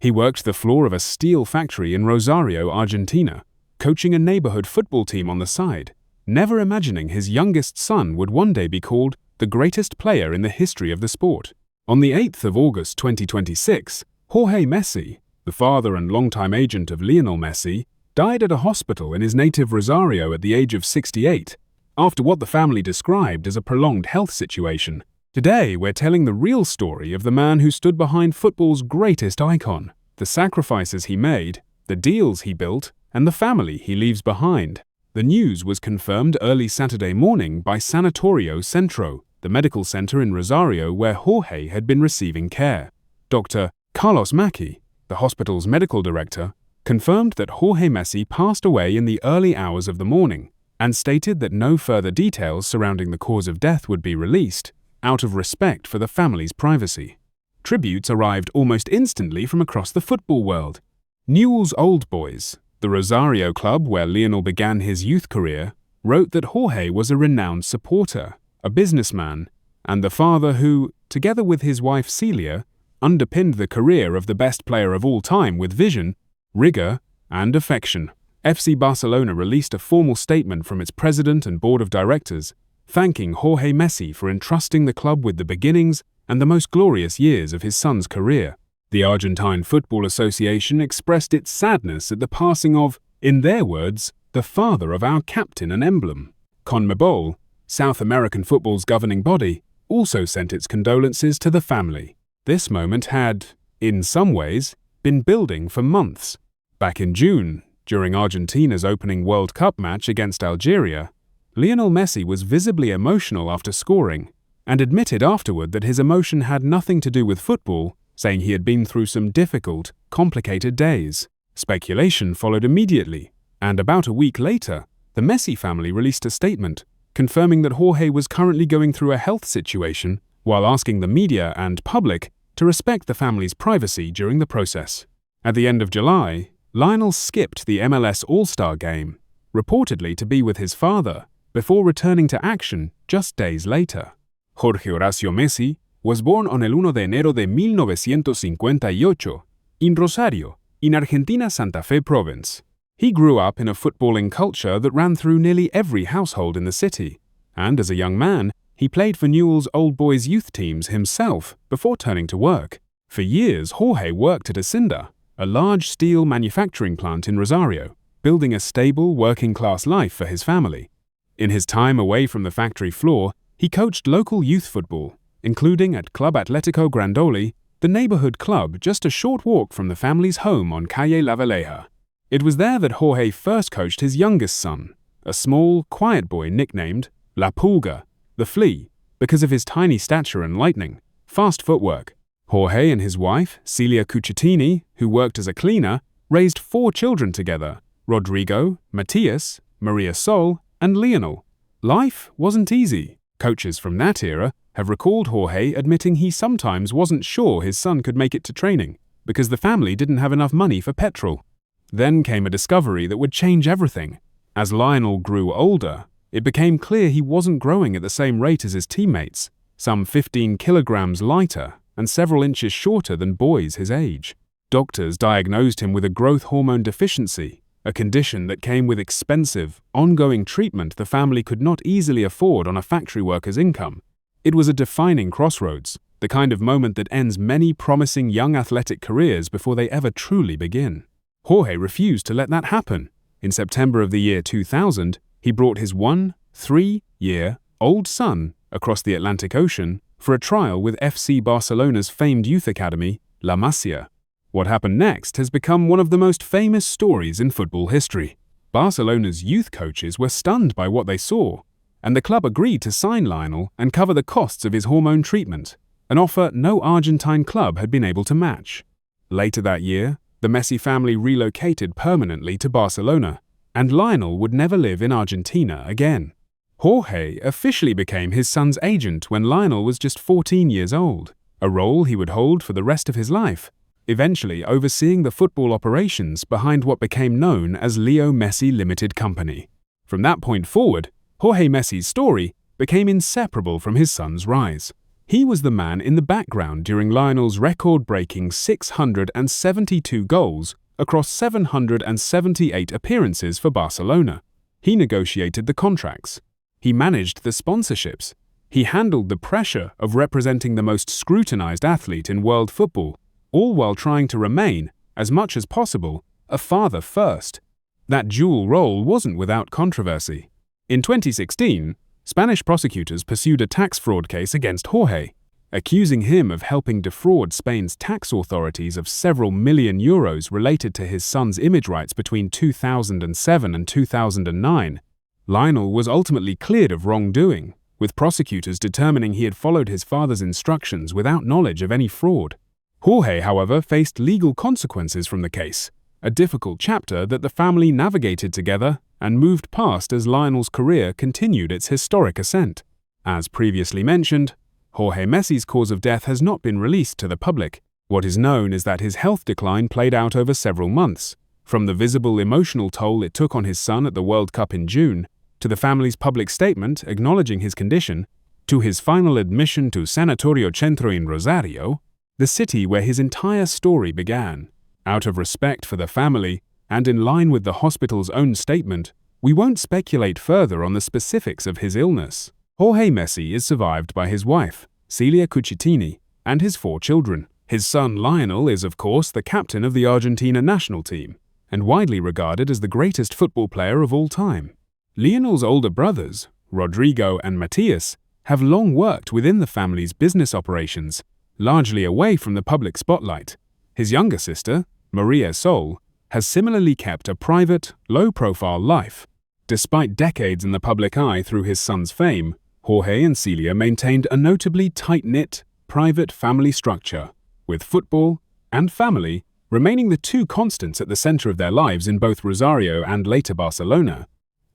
He worked the floor of a steel factory in Rosario, Argentina, coaching a neighborhood football team on the side, never imagining his youngest son would one day be called the greatest player in the history of the sport. On the 8th of August 2026, Jorge Messi, the father and longtime agent of Lionel Messi, died at a hospital in his native Rosario at the age of 68, after what the family described as a prolonged health situation. Today, we're telling the real story of the man who stood behind football's greatest icon, the sacrifices he made, the deals he built, and the family he leaves behind. The news was confirmed early Saturday morning by Sanatorio Centro, the medical center in Rosario where Jorge had been receiving care. Dr. Carlos Macchi, the hospital's medical director, confirmed that Jorge Messi passed away in the early hours of the morning and stated that no further details surrounding the cause of death would be released, out of respect for the family's privacy. Tributes arrived almost instantly from across the football world. Newell's Old Boys, the Rosario club where Lionel began his youth career, wrote that Jorge was a renowned supporter, a businessman, and the father who, together with his wife Celia, underpinned the career of the best player of all time with vision, rigor, and affection. FC Barcelona released a formal statement from its president and board of directors, thanking Jorge Messi for entrusting the club with the beginnings and the most glorious years of his son's career. The Argentine Football Association expressed its sadness at the passing of, in their words, the father of our captain and emblem. CONMEBOL, South American football's governing body, also sent its condolences to the family. This moment had, in some ways, been building for months. Back in June, during Argentina's opening World Cup match against Algeria, Lionel Messi was visibly emotional after scoring and admitted afterward that his emotion had nothing to do with football, saying he had been through some difficult, complicated days. Speculation followed immediately, and about a week later, the Messi family released a statement confirming that Jorge was currently going through a health situation while asking the media and public to respect the family's privacy during the process. At the end of July, Lionel skipped the MLS All-Star game, reportedly to be with his father, before returning to action just days later. Jorge Horacio Messi was born on el 1 de enero de 1958 in Rosario, in Argentina Santa Fe province. He grew up in a footballing culture that ran through nearly every household in the city, and as a young man, he played for Newell's Old Boys youth teams himself before turning to work. For years, Jorge worked at Acinda, a large steel manufacturing plant in Rosario, building a stable, working-class life for his family. In his time away from the factory floor, he coached local youth football, including at Club Atlético Grandoli, the neighborhood club just a short walk from the family's home on Calle La Valleja. It was there that Jorge first coached his youngest son, a small, quiet boy nicknamed La Pulga, the Flea, because of his tiny stature and lightning, fast footwork. Jorge and his wife, Celia Cuccittini, who worked as a cleaner, raised 4 children together: Rodrigo, Matias, Maria Sol, and Lionel. Life wasn't easy. Coaches from that era have recalled Jorge admitting he sometimes wasn't sure his son could make it to training because the family didn't have enough money for petrol. Then came a discovery that would change everything. As Lionel grew older, it became clear he wasn't growing at the same rate as his teammates, some 15 kilograms lighter and several inches shorter than boys his age. Doctors diagnosed him with a growth hormone deficiency, a condition that came with expensive, ongoing treatment the family could not easily afford on a factory worker's income. It was a defining crossroads, the kind of moment that ends many promising young athletic careers before they ever truly begin. Jorge refused to let that happen. In September of the year 2000, he brought his 3-year-old son across the Atlantic Ocean for a trial with FC Barcelona's famed youth academy, La Masia. What happened next has become one of the most famous stories in football history. Barcelona's youth coaches were stunned by what they saw, and the club agreed to sign Lionel and cover the costs of his hormone treatment, an offer no Argentine club had been able to match. Later that year, the Messi family relocated permanently to Barcelona, and Lionel would never live in Argentina again. Jorge officially became his son's agent when Lionel was just 14 years old, a role he would hold for the rest of his life, eventually overseeing the football operations behind what became known as Leo Messi Limited Company. From that point forward, Jorge Messi's story became inseparable from his son's rise. He was the man in the background during Lionel's record-breaking 672 goals across 778 appearances for Barcelona. He negotiated the contracts. He managed the sponsorships. He handled the pressure of representing the most scrutinized athlete in world football, all while trying to remain, as much as possible, a father first. That dual role wasn't without controversy. In 2016, Spanish prosecutors pursued a tax fraud case against Jorge, accusing him of helping defraud Spain's tax authorities of several million euros related to his son's image rights between 2007 and 2009. Lionel was ultimately cleared of wrongdoing, with prosecutors determining he had followed his father's instructions without knowledge of any fraud. Jorge, however, faced legal consequences from the case, a difficult chapter that the family navigated together and moved past as Lionel's career continued its historic ascent. As previously mentioned, Jorge Messi's cause of death has not been released to the public. What is known is that his health decline played out over several months, from the visible emotional toll it took on his son at the World Cup in June, to the family's public statement acknowledging his condition, to his final admission to Sanatorio Centro in Rosario, the city where his entire story began. Out of respect for the family, and in line with the hospital's own statement, we won't speculate further on the specifics of his illness. Jorge Messi is survived by his wife, Celia Cucitini, and his 4 children. His son Lionel is, of course, the captain of the Argentina national team, and widely regarded as the greatest football player of all time. Lionel's older brothers, Rodrigo and Matias, have long worked within the family's business operations, largely away from the public spotlight. His younger sister, Maria Sol, has similarly kept a private, low-profile life. Despite decades in the public eye through his son's fame, Jorge and Celia maintained a notably tight-knit, private family structure, with football and family remaining the 2 constants at the center of their lives in both Rosario and later Barcelona.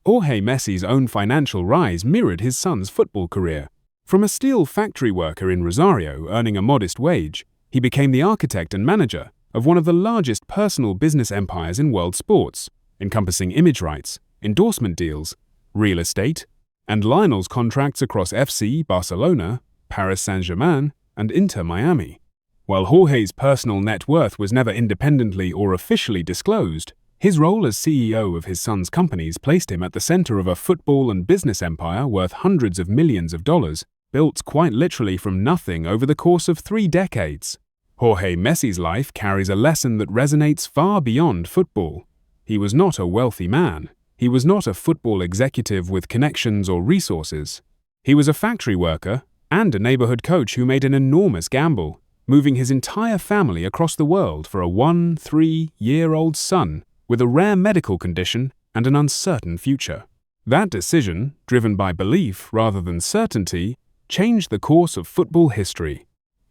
Jorge Messi's own financial rise mirrored his son's football career. From a steel factory worker in Rosario earning a modest wage, he became the architect and manager of one of the largest personal business empires in world sports, encompassing image rights, endorsement deals, real estate, and Lionel's contracts across FC Barcelona, Paris Saint-Germain, and Inter Miami. While Jorge's personal net worth was never independently or officially disclosed, his role as CEO of his son's companies placed him at the center of a football and business empire worth hundreds of millions of dollars, built quite literally from nothing over the course of 3 decades. Jorge Messi's life carries a lesson that resonates far beyond football. He was not a wealthy man. He was not a football executive with connections or resources. He was a factory worker and a neighborhood coach who made an enormous gamble, moving his entire family across the world for a 3-year-old son with a rare medical condition and an uncertain future. That decision, driven by belief rather than certainty, changed the course of football history.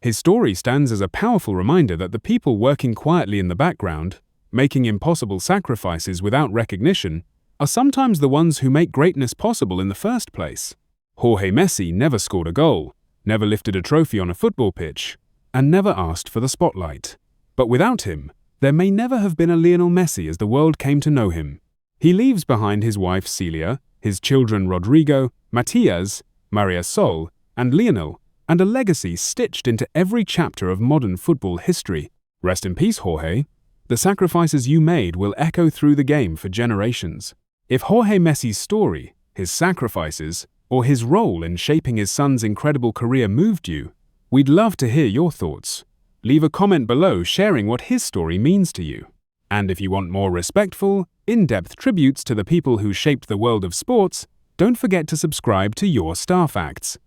His story stands as a powerful reminder that the people working quietly in the background, making impossible sacrifices without recognition, are sometimes the ones who make greatness possible in the first place. Jorge Messi never scored a goal, never lifted a trophy on a football pitch, and never asked for the spotlight. But without him, there may never have been a Lionel Messi as the world came to know him. He leaves behind his wife Celia, his children Rodrigo, Matias, Maria Sol, and Lionel, and a legacy stitched into every chapter of modern football history. Rest in peace, Jorge. The sacrifices you made will echo through the game for generations. If Jorge Messi's story, his sacrifices, or his role in shaping his son's incredible career moved you, we'd love to hear your thoughts. Leave a comment below sharing what his story means to you. And if you want more respectful, in-depth tributes to the people who shaped the world of sports, don't forget to subscribe to Your Star Facts.